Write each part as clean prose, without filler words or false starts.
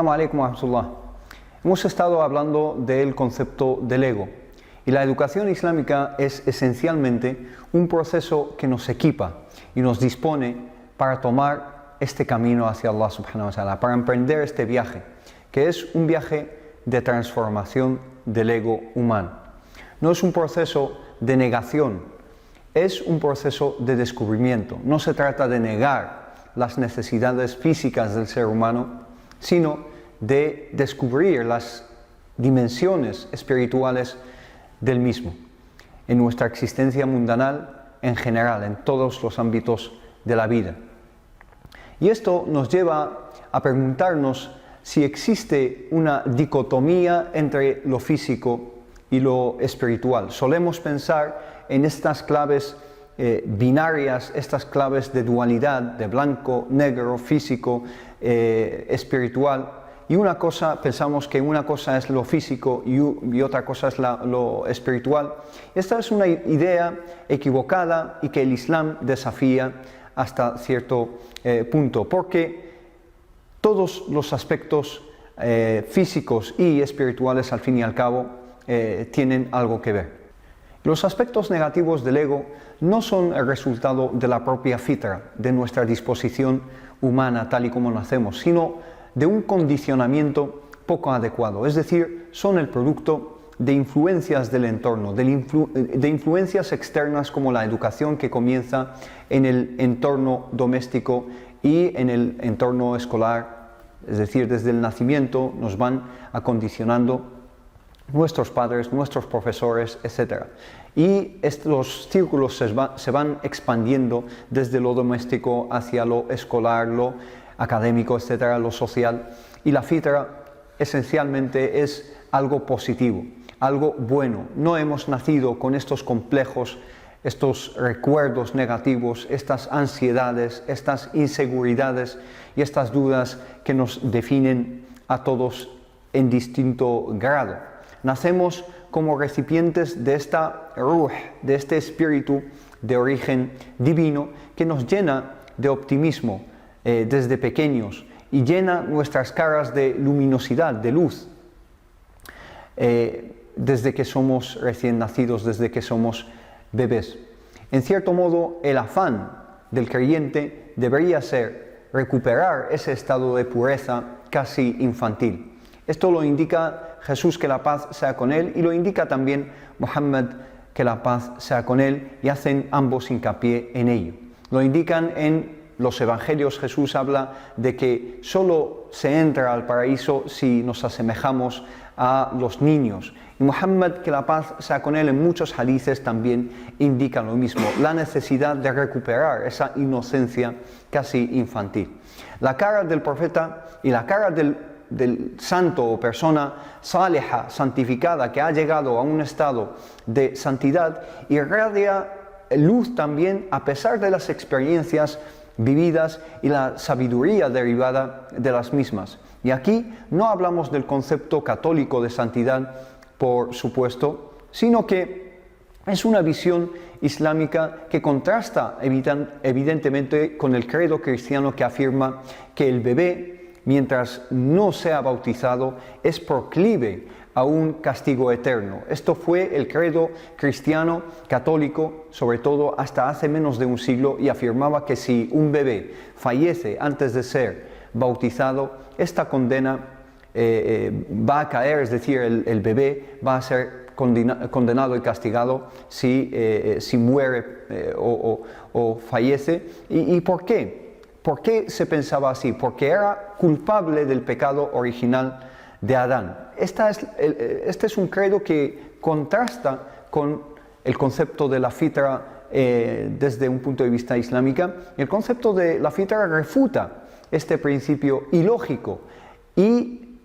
Assalamu alaikum wa rahmatullah. Hemos estado hablando del concepto del ego y la educación islámica es esencialmente un proceso que nos equipa y nos dispone para tomar este camino hacia Allah subhanahu wa ta'ala, para emprender este viaje, que es un viaje de transformación del ego humano. No es un proceso de negación, es un proceso de descubrimiento. No se trata de negar las necesidades físicas del ser humano, sino de descubrir las dimensiones espirituales del mismo, en nuestra existencia mundanal en general, en todos los ámbitos de la vida. Y esto nos lleva a preguntarnos si existe una dicotomía entre lo físico y lo espiritual. Solemos pensar en estas claves binarias, estas claves de dualidad, de blanco, negro, físico, espiritual, y pensamos que una cosa es lo físico y otra cosa es lo espiritual. Esta es una idea equivocada y que el Islam desafía hasta cierto punto, porque todos los aspectos físicos y espirituales, al fin y al cabo, tienen algo que ver. Los aspectos negativos del ego no son el resultado de la propia fitra, de nuestra disposición humana tal y como nacemos, sino de un condicionamiento poco adecuado, es decir, son el producto de influencias del entorno, de influencias externas como la educación que comienza en el entorno doméstico y en el entorno escolar, es decir, desde el nacimiento nos van acondicionando nuestros padres, nuestros profesores, etc. Y estos círculos se van expandiendo desde lo doméstico hacia lo escolar, lo académico, etc., lo social. Y la fitra esencialmente es algo positivo, algo bueno. No hemos nacido con estos complejos, estos recuerdos negativos, estas ansiedades, estas inseguridades y estas dudas que nos definen a todos en distinto grado. Nacemos como recipientes de esta ruh, de este espíritu de origen divino que nos llena de optimismo desde pequeños y llena nuestras caras de luminosidad, de luz, desde que somos recién nacidos, desde que somos bebés. En cierto modo, el afán del creyente debería ser recuperar ese estado de pureza casi infantil. Esto lo indica Jesús, que la paz sea con él, y lo indica también Muhammad, que la paz sea con él, y hacen ambos hincapié en ello. Lo indican en los evangelios. Jesús habla de que solo se entra al paraíso si nos asemejamos a los niños. Y Muhammad, que la paz sea con él, en muchos hadices también indica lo mismo, la necesidad de recuperar esa inocencia casi infantil. La cara del profeta y la cara del santo o persona saliha, santificada, que ha llegado a un estado de santidad, irradia luz también a pesar de las experiencias vividas y la sabiduría derivada de las mismas. Y aquí no hablamos del concepto católico de santidad, por supuesto, sino que es una visión islámica que contrasta evidentemente con el credo cristiano, que afirma que el bebé, mientras no sea bautizado, es proclive a un castigo eterno. Esto fue el credo cristiano católico, sobre todo hasta hace menos de un siglo, y afirmaba que si un bebé fallece antes de ser bautizado, esta condena va a caer, es decir, el bebé va a ser condenado y castigado si muere o fallece. ¿Y por qué? ¿Por qué se pensaba así? Porque era culpable del pecado original de Adán. Este es un credo que contrasta con el concepto de la fitra desde un punto de vista islámico. El concepto de la fitra refuta este principio ilógico, y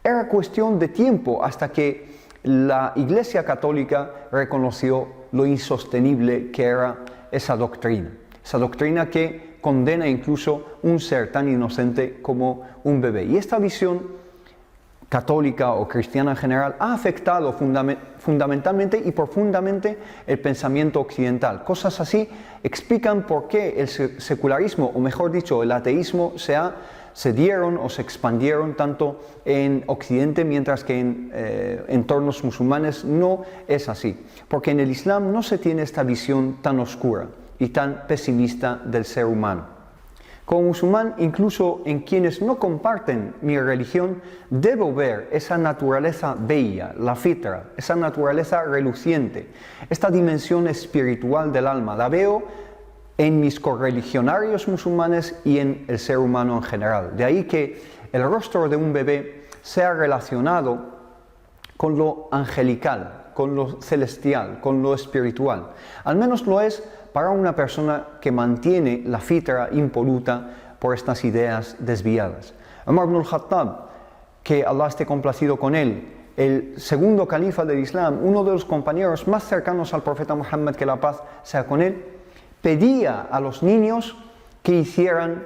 era cuestión de tiempo hasta que la Iglesia Católica reconoció lo insostenible que era esa doctrina que condena incluso un ser tan inocente como un bebé. Y esta visión católica o cristiana en general ha afectado fundamentalmente y profundamente el pensamiento occidental. Cosas así explican por qué el secularismo, o mejor dicho, el ateísmo, se ha se dieron o se expandieron tanto en Occidente, mientras que en entornos musulmanes no es así, porque en el Islam no se tiene esta visión tan oscura y tan pesimista del ser humano. Como musulmán, incluso en quienes no comparten mi religión, debo ver esa naturaleza bella, la fitra, esa naturaleza reluciente, esta dimensión espiritual del alma. La veo en mis correligionarios musulmanes y en el ser humano en general. De ahí que el rostro de un bebé sea relacionado con lo angelical, con lo celestial, con lo espiritual. Al menos lo es para una persona que mantiene la fitra impoluta por estas ideas desviadas. Umar ibn al-Khattab, que Allah esté complacido con él, el segundo califa del Islam, uno de los compañeros más cercanos al profeta Muhammad, que la paz sea con él, pedía a los niños que hicieran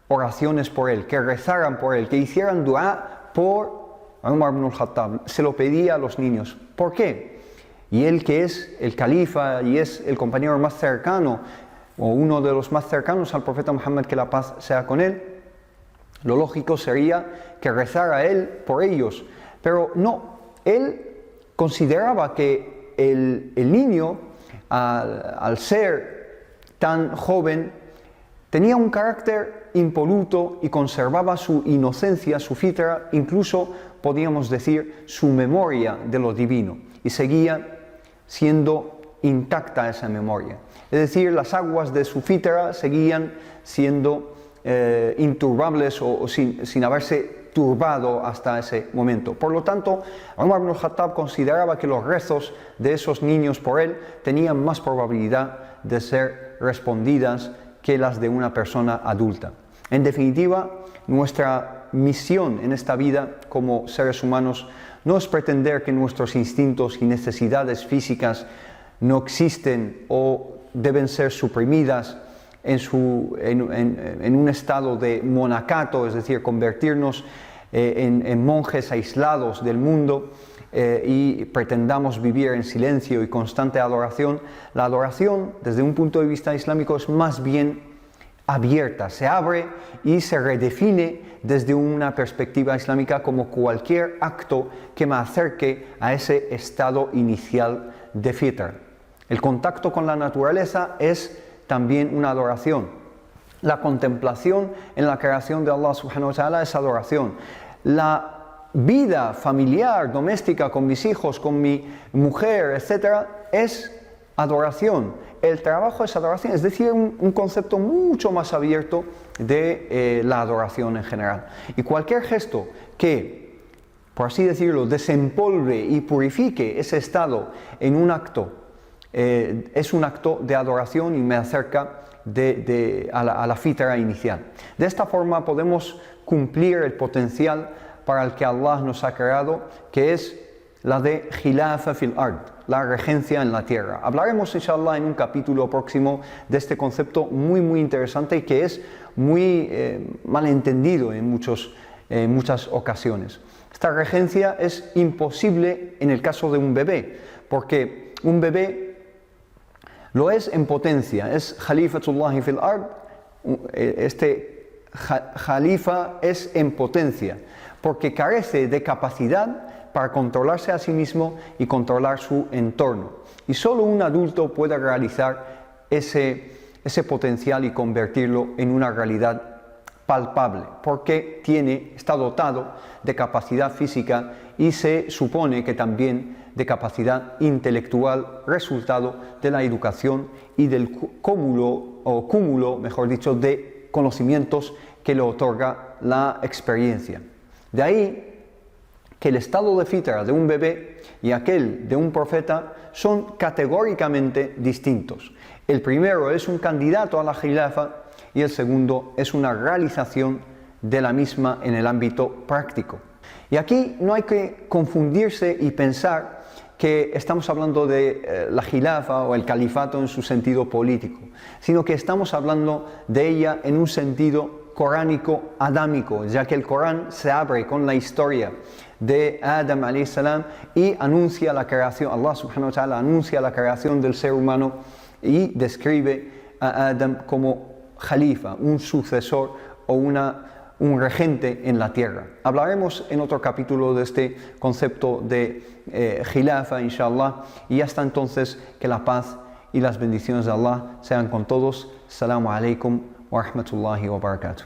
oraciones por él, que rezaran por él, que hicieran dua por Umar ibn al-Khattab. Se lo pedía a los niños. ¿Por qué? Y él, que es el califa y es el compañero más cercano, o uno de los más cercanos al profeta Muhammad, que la paz sea con él, lo lógico sería que rezara él por ellos. Pero no, él consideraba que el niño, al ser tan joven, tenía un carácter impoluto y conservaba su inocencia, su fitra, incluso podríamos decir su memoria de lo divino, y seguía siendo intacta esa memoria. Es decir, las aguas de su fitra seguían siendo inturbables o sin haberse turbado hasta ese momento. Por lo tanto, Umar ibn al-Khattab consideraba que los rezos de esos niños por él tenían más probabilidad de ser respondidas que las de una persona adulta. En definitiva, nuestra misión en esta vida como seres humanos no es pretender que nuestros instintos y necesidades físicas no existen o deben ser suprimidas en un estado de monacato, es decir, convertirnos en monjes aislados del mundo y pretendamos vivir en silencio y constante adoración. La adoración, desde un punto de vista islámico, es más bien abierta, se abre y se redefine desde una perspectiva islámica como cualquier acto que me acerque a ese estado inicial de fitra. El contacto con la naturaleza es también una adoración. La contemplación en la creación de Allah subhanahu wa ta'ala es adoración. La vida familiar, doméstica, con mis hijos, con mi mujer, etc., es adoración. El trabajo es adoración, es decir, un concepto mucho más abierto de la adoración en general. Y cualquier gesto que, por así decirlo, desempolve y purifique ese estado en un acto, es un acto de adoración y me acerca a la fitra inicial. De esta forma podemos cumplir el potencial para el que Allah nos ha creado, que es la de Khilafa fil Ard, la regencia en la tierra. Hablaremos, inshallah, en un capítulo próximo de este concepto muy interesante y que es muy malentendido en muchas ocasiones. Esta regencia es imposible en el caso de un bebé, porque un bebé lo es en potencia, es Khalifatullah fil Ard, este Khalifa es en potencia, porque carece de capacidad para controlarse a sí mismo y controlar su entorno. Y solo un adulto puede realizar ese potencial y convertirlo en una realidad palpable, porque está dotado de capacidad física y se supone que también de capacidad intelectual, resultado de la educación y del cúmulo, mejor dicho, de conocimientos que le otorga la experiencia. De ahí que el estado de fitra de un bebé y aquel de un profeta son categóricamente distintos. El primero es un candidato a la khilafa y el segundo es una realización de la misma en el ámbito práctico. Y aquí no hay que confundirse y pensar que estamos hablando de la khilafa o el califato en su sentido político, sino que estamos hablando de ella en un sentido coránico adámico, ya que el Corán se abre con la historia de Adam alayhi salam y anuncia la creación, Allah subhanahu wa ta'ala anuncia la creación del ser humano y describe a Adam como khalifa, un sucesor o un regente en la tierra. Hablaremos en otro capítulo de este concepto de Khilafa, inshallah, y hasta entonces que la paz y las bendiciones de Allah sean con todos. Assalamu alaikum wa rahmatullahi wa barakatuh.